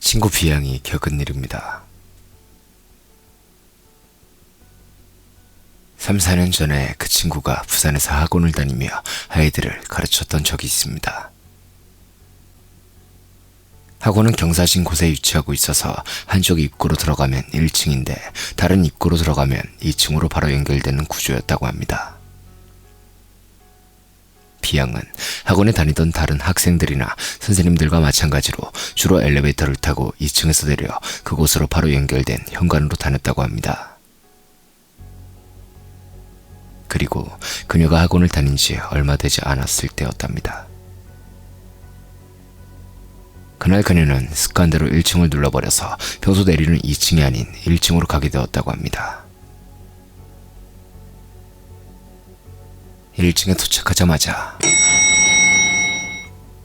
친구 B양이 겪은 일입니다. 3, 4년 전에 그 친구가 부산에서 학원을 다니며 아이들을 가르쳤던 적이 있습니다. 학원은 경사진 곳에 위치하고 있어서 한쪽 입구로 들어가면 1층인데 다른 입구로 들어가면 2층으로 바로 연결되는 구조였다고 합니다. B양은 학원에 다니던 다른 학생들이나 선생님들과 마찬가지로 주로 엘리베이터를 타고 2층에서 내려 그곳으로 바로 연결된 현관으로 다녔다고 합니다. 그리고 그녀가 학원을 다닌 지 얼마 되지 않았을 때였답니다. 그날 그녀는 습관대로 1층을 눌러버려서 평소 내리는 2층이 아닌 1층으로 가게 되었다고 합니다. 1층에 도착하자마자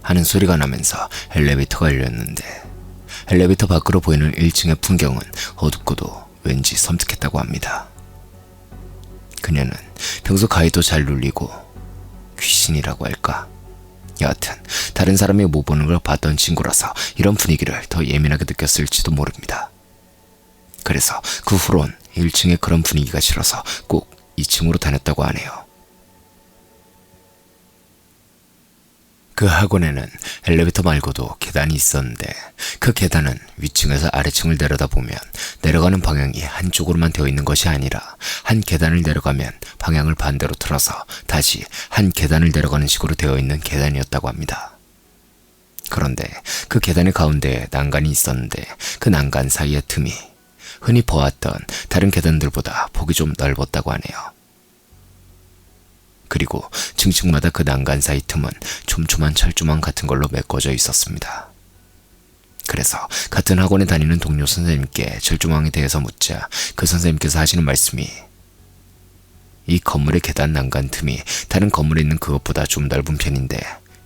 하는 소리가 나면서 엘리베이터가 열렸는데 엘리베이터 밖으로 보이는 1층의 풍경은 어둡고도 왠지 섬뜩했다고 합니다. 그녀는 평소 가위도 잘 눌리고 귀신이라고 할까? 여하튼 다른 사람이 못 보는 걸 봤던 친구라서 이런 분위기를 더 예민하게 느꼈을지도 모릅니다. 그래서 그 후론 1층에 그런 분위기가 싫어서 꼭 2층으로 다녔다고 하네요. 그 학원에는 엘리베이터 말고도 계단이 있었는데 그 계단은 위층에서 아래층을 내려다보면 내려가는 방향이 한쪽으로만 되어 있는 것이 아니라 한 계단을 내려가면 방향을 반대로 틀어서 다시 한 계단을 내려가는 식으로 되어 있는 계단이었다고 합니다. 그런데 그 계단의 가운데에 난간이 있었는데 그 난간 사이의 틈이 흔히 보았던 다른 계단들보다 폭이 좀 넓었다고 하네요. 그리고 층층마다 그 난간 사이 틈은 촘촘한 철조망 같은 걸로 메꿔져 있었습니다. 그래서 같은 학원에 다니는 동료 선생님께 철조망에 대해서 묻자 그 선생님께서 하시는 말씀이 이 건물의 계단 난간 틈이 다른 건물에 있는 그것보다 좀 넓은 편인데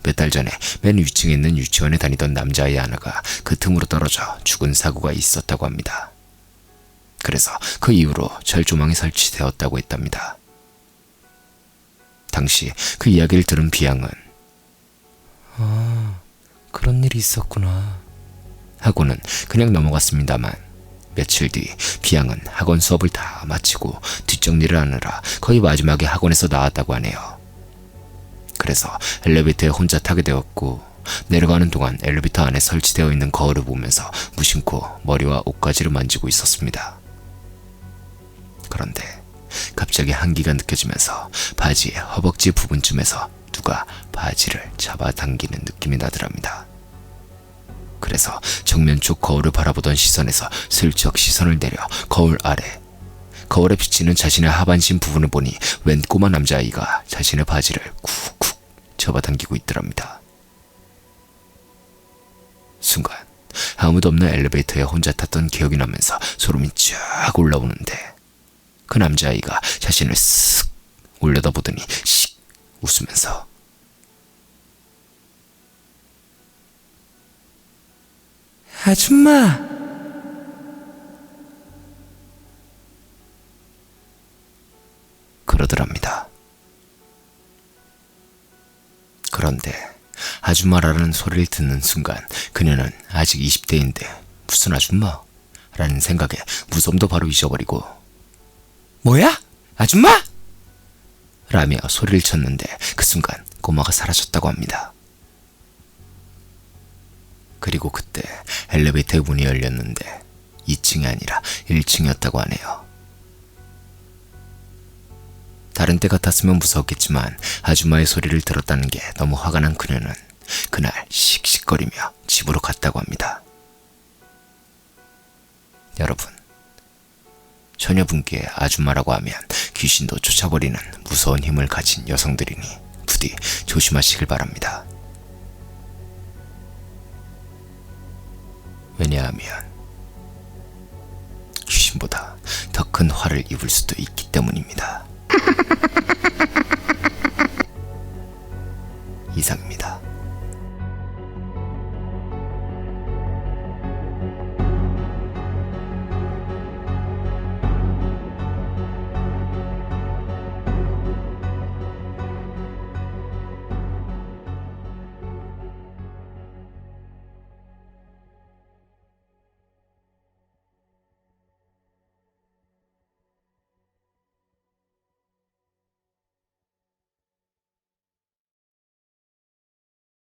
몇 달 전에 맨 위층에 있는 유치원에 다니던 남자아이 하나가 그 틈으로 떨어져 죽은 사고가 있었다고 합니다. 그래서 그 이후로 철조망이 설치되었다고 했답니다. 당시 그 이야기를 들은 B양은 그런 일이 있었구나 하고는 그냥 넘어갔습니다만 며칠 뒤 B양은 학원 수업을 다 마치고 뒷정리를 하느라 거의 마지막에 학원에서 나왔다고 하네요. 그래서 엘리베이터에 혼자 타게 되었고 내려가는 동안 엘리베이터 안에 설치되어 있는 거울을 보면서 무심코 머리와 옷가지를 만지고 있었습니다. 그런데 갑자기 한기가 느껴지면서 바지의 허벅지 부분쯤에서 누가 바지를 잡아당기는 느낌이 나더랍니다. 그래서 정면 쪽 거울을 바라보던 시선에서 슬쩍 시선을 내려 거울 아래 거울에 비치는 자신의 하반신 부분을 보니 웬 꼬마 남자아이가 자신의 바지를 쿡쿡 잡아당기고 있더랍니다. 순간 아무도 없는 엘리베이터에 혼자 탔던 기억이 나면서 소름이 쫙 올라오는데 그 남자아이가 자신을 쓱 올려다보더니 씩 웃으면서 아줌마! 그러더랍니다. 그런데 아줌마라는 소리를 듣는 순간 그녀는 아직 20대인데 무슨 아줌마? 라는 생각에 무서움도 바로 잊어버리고 뭐야? 아줌마? 라며 소리를 쳤는데 그 순간 꼬마가 사라졌다고 합니다. 그리고 그때 엘리베이터의 문이 열렸는데 2층이 아니라 1층이었다고 하네요. 다른 때 같았으면 무서웠겠지만 아줌마의 소리를 들었다는 게 너무 화가 난 그녀는 그날 씩씩거리며 집으로 갔다고 합니다. 여러분, 처녀분께 아줌마라고 하면 귀신도 쫓아버리는 무서운 힘을 가진 여성들이니 부디 조심하시길 바랍니다. 왜냐하면 귀신보다 더 큰 화를 입을 수도 있기 때문입니다. 이상입니다.